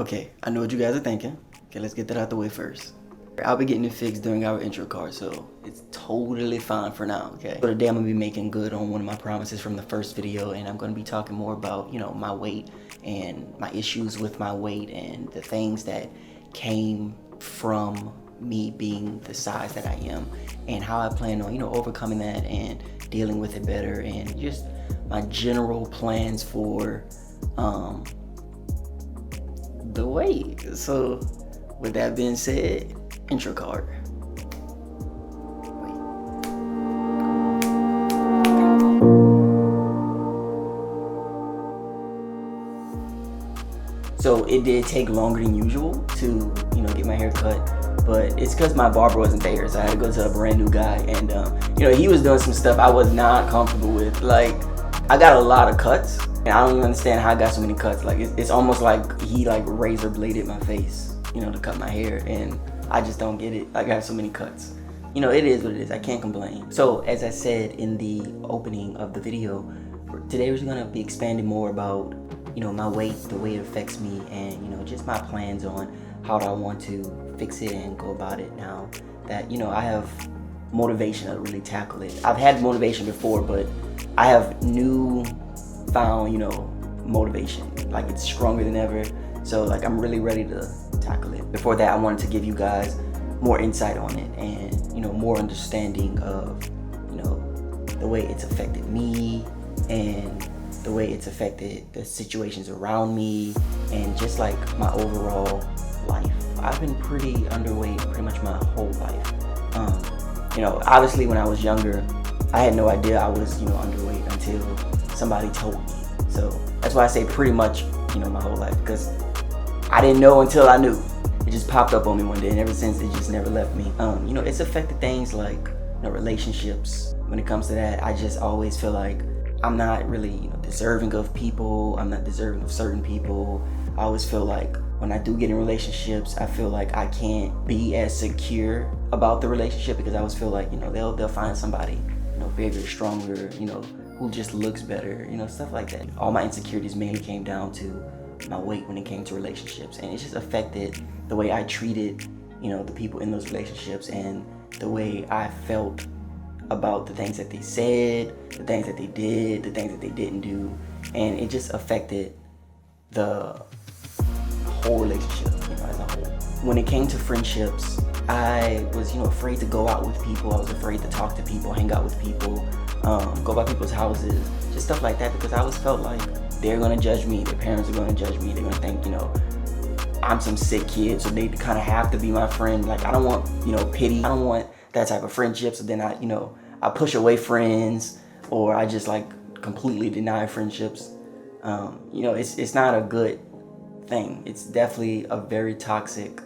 Okay, I know what you guys are thinking. Okay, let's get that out the way first. I'll be getting it fixed during our intro card, so it's totally fine for now, okay? So today I'm gonna be making good on one of my promises from the first video, and I'm gonna be talking more about, my weight and my issues with my weight and the things that came from me being the size that I am and how I plan on, overcoming that and dealing with it better, and just my general plans for the weight. So with that being said, intro card. So it did take longer than usual to, get my hair cut, but it's because my barber wasn't there, so I had to go to a brand new guy, and he was doing some stuff I was not comfortable with. Like, I got a lot of cuts, and I don't even understand how I got so many cuts. Like, it's almost like he razor bladed my face, to cut my hair, and I just don't get it. I got so many cuts. It is what it is. I can't complain. So as I said in the opening of the video, today we're gonna be expanding more about my weight, the way it affects me, and just my plans on how I want to fix it and go about it now that I have motivation to really tackle it. I've had motivation before, but I have found motivation. Like, it's stronger than ever. So like, I'm really ready to tackle it. Before that, I wanted to give you guys more insight on it and more understanding of the way it's affected me and the way it's affected the situations around me and just like my overall life. I've been pretty underweight pretty much my whole life. Obviously when I was younger, I had no idea I was underweight until somebody told me. So that's why I say pretty much my whole life, because I didn't know until I knew. It just popped up on me one day, and ever since it just never left me. It's affected things like relationships. When it comes to that, I just always feel like I'm not really deserving of people. I'm not deserving of certain people. I always feel like when I do get in relationships, I feel like I can't be as secure about the relationship, because I always feel like they'll find somebody bigger, stronger, who just looks better, stuff like that. All my insecurities mainly came down to my weight when it came to relationships, and it just affected the way I treated the people in those relationships and the way I felt about the things that they said, the things that they did, the things that they didn't do, and it just affected the whole relationship as a whole. When it came to friendships, I was afraid to go out with people. I was afraid to talk to people, hang out with people, go by people's houses, just stuff like that, because I always felt like they're gonna judge me, their parents are gonna judge me, they're gonna think I'm some sick kid, so they kind of have to be my friend. Like, I don't want pity. I don't want that type of friendship. So then I push away friends, or I just completely deny friendships. It's not a good thing. It's definitely a very toxic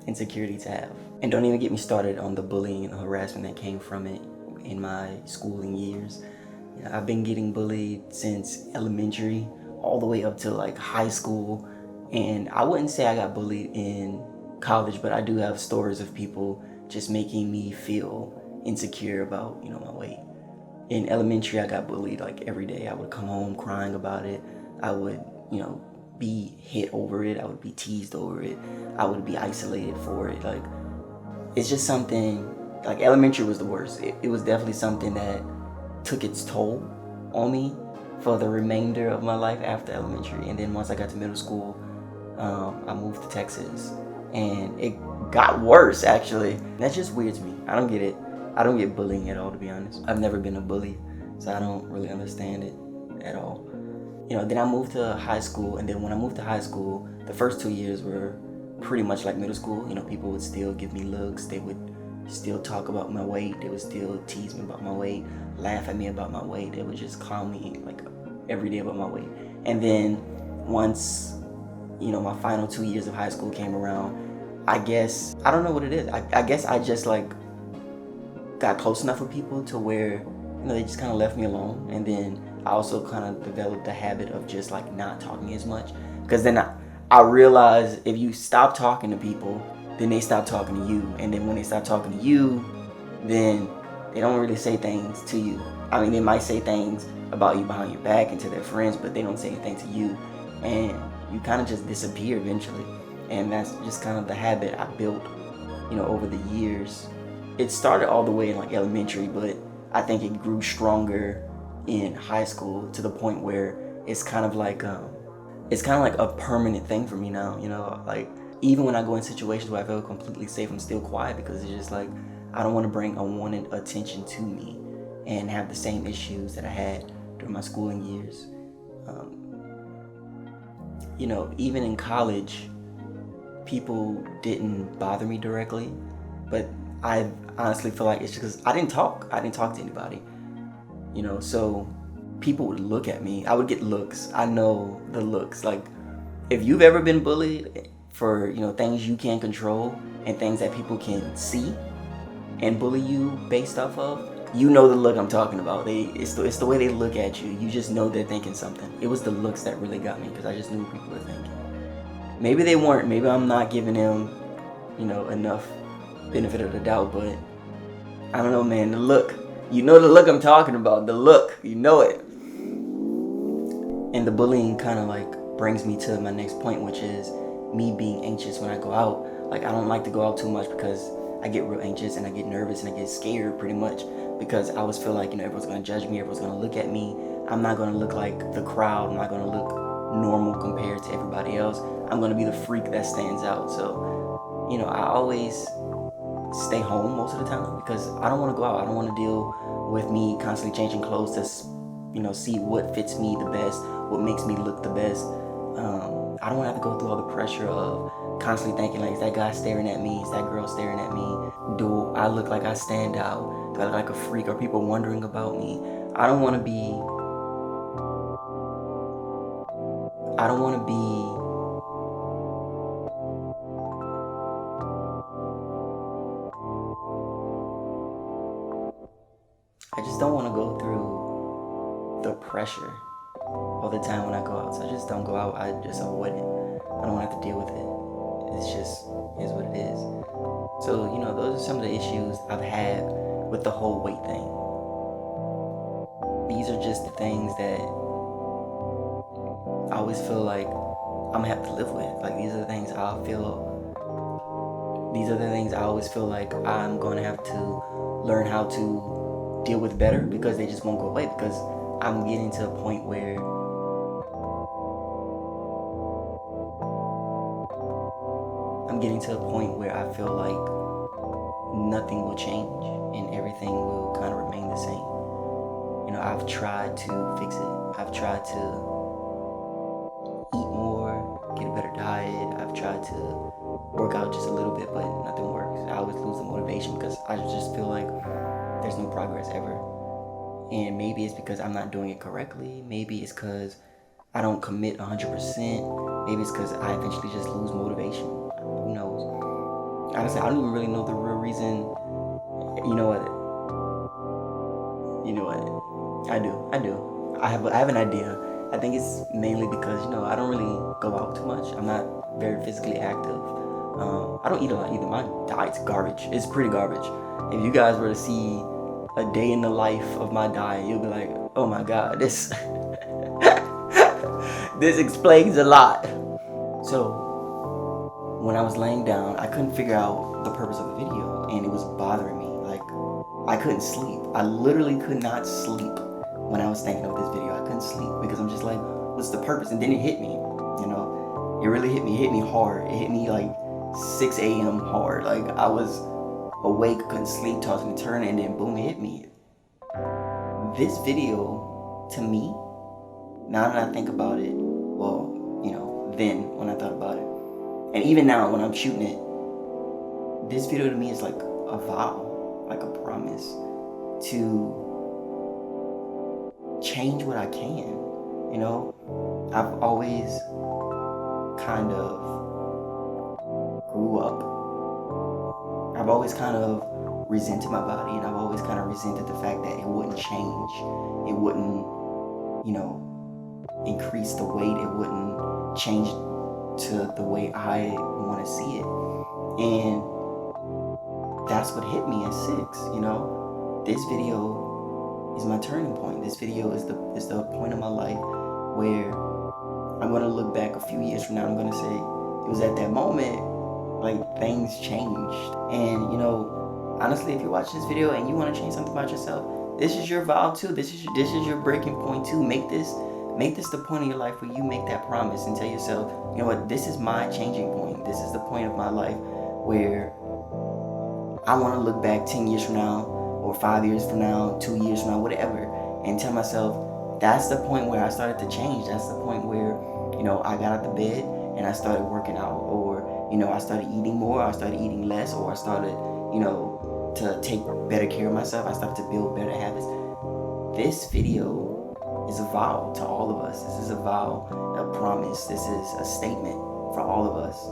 insecurity to have. And don't even get me started on the bullying and the harassment that came from it in my schooling years. I've been getting bullied since elementary all the way up to high school, and I wouldn't say I got bullied in college, but I do have stories of people just making me feel insecure about my weight. In elementary, I got bullied every day. I would come home crying about it. I would be hit over it. I would be teased over it. I would be isolated for it. It's just something, elementary was the worst. It was definitely something that took its toll on me for the remainder of my life after elementary. And then once I got to middle school, I moved to Texas, and it got worse, actually. That's just weird to me. I don't get it. I don't get bullying at all, to be honest. I've never been a bully, so I don't really understand it at all. Then I moved to high school, and then when I moved to high school, the first 2 years were pretty much like middle school. People would still give me looks. They would still talk about my weight. They would still tease me about my weight, laugh at me about my weight. They would just clown me every day about my weight. And then once my final 2 years of high school came around, I guess, I don't know what it is. I guess I just got close enough with people to where they just kind of left me alone. And then I also kind of developed the habit of just not talking as much, because then I realized if you stop talking to people, then they stop talking to you, and then when they stop talking to you, then they don't really say things to you. I mean, they might say things about you behind your back and to their friends, but they don't say anything to you. And you kind of just disappear eventually. And that's just kind of the habit I built, over the years. It started all the way in like elementary, but I think it grew stronger in high school to the point where it's kind of like a permanent thing for me now. Like even when I go in situations where I feel completely safe, I'm still quiet because it's just like I don't want to bring unwanted attention to me and have the same issues that I had during my schooling years. Even in college, people didn't bother me directly, but I honestly feel like it's just because I didn't talk. I didn't talk to anybody, so people would look at me. I would get looks. I know the looks. Like, if you've ever been bullied for, things you can't control and things that people can see and bully you based off of, you know the look I'm talking about. It's the way they look at you. You just know they're thinking something. It was the looks that really got me because I just knew what people were thinking. Maybe they weren't. Maybe I'm not giving them, enough benefit of the doubt. But I don't know, man. The look. You know the look I'm talking about. The look. You know it. And the bullying kind of like brings me to my next point, which is me being anxious when I go out. Like, I don't like to go out too much because I get real anxious and I get nervous and I get scared pretty much because I always feel like, everyone's going to judge me. Everyone's going to look at me. I'm not going to look like the crowd. I'm not going to look normal compared to everybody else. I'm going to be the freak that stands out. So, I always stay home most of the time because I don't want to go out. I don't want to deal with me constantly changing clothes to, see what fits me the best, what makes me look the best. I don't want to have to go through all the pressure of constantly thinking like, is that guy staring at me? Is that girl staring at me? Do I look like I stand out? Do I look like a freak? Are people wondering about me? I don't want to be I just don't want to go through the pressure all the time when I go out. So I just don't go out. I just avoid it. I don't want to have to deal with it. It's just is what it is. So, those are some of the issues I've had with the whole weight thing. These are just the things that I always feel like I'm gonna have to live with. Like, these are the things I always feel like I'm gonna have to learn how to deal with better because they just won't go away, because I'm getting to a point where I feel like nothing will change and everything will kind of remain the same. I've tried to fix it. I've tried to eat more, get a better diet. I've tried to work out just a little bit, but nothing works. I always lose the motivation because I just feel like there's no progress ever. And maybe it's because I'm not doing it correctly. Maybe it's because I don't commit 100%. Maybe it's because I eventually just lose motivation. Who knows? Honestly, I don't even really know the real reason. You know what? I do. I have an idea. I think it's mainly because, I don't really go out too much. I'm not very physically active. I don't eat a lot either. My diet's garbage. It's pretty garbage. If you guys were to see a day in the life of my diet, you'll be like, oh my God, this this explains a lot. So when I was laying down, I couldn't figure out the purpose of the video, and it was bothering me. Like, I couldn't sleep. I literally could not sleep when I was thinking of this video. I couldn't sleep because I'm just like, what's the purpose? And then it hit me, it really hit me. It hit me hard. It hit me like 6 a.m. hard. Like, I was awake, couldn't sleep, tossing and turning, and then boom, it hit me. This video, to me, now that I think about it, well, then when I thought about it, and even now when I'm shooting it, this video to me is like a vow, like a promise to change what I can. I've always kind of grew up. I've always kind of resented my body, and I've always kind of resented the fact that it wouldn't change. It wouldn't, increase the weight. It wouldn't change to the way I want to see it. And that's what hit me at 6, This video is my turning point. This video is the point of my life where I'm gonna look back a few years from now. I'm gonna say it was at that moment, like, things changed. And honestly, if you watch this video and you want to change something about yourself, this is your vow too. This is your breaking point too. Make this the point in your life where you make that promise and tell yourself, you know what, this is my changing point. This is the point of my life where I want to look back 10 years from now, or 5 years from now, 2 years from now, whatever, and tell myself, that's the point where I started to change. That's the point where, I got out of bed and I started working out, or, I started eating more, I started eating less, or I started, to take better care of myself. I started to build better habits. This video is a vow to all of us. This is a vow, a promise. This is a statement for all of us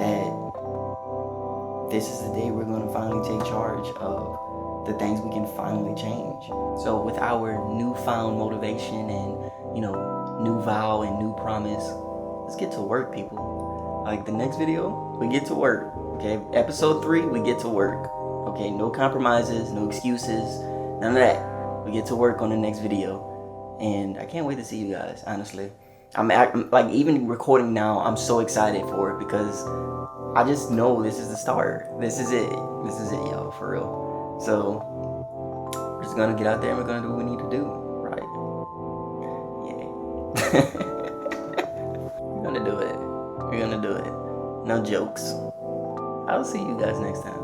that this is the day we're going to finally take charge of the things we can finally change. So with our newfound motivation and, new vow and new promise, let's get to work, people. Like, the next video, we get to work. Okay, episode 3, we get to work. Okay, no compromises, no excuses, none of that. We get to work on the next video, and I can't wait to see you guys, honestly. I'm like, even recording now, I'm so excited for it, because I just know this is the start. This is it, y'all, for real. So we're just gonna get out there and we're gonna do what we need to do, right? Yeah. We're gonna do it. No jokes. I'll see you guys next time.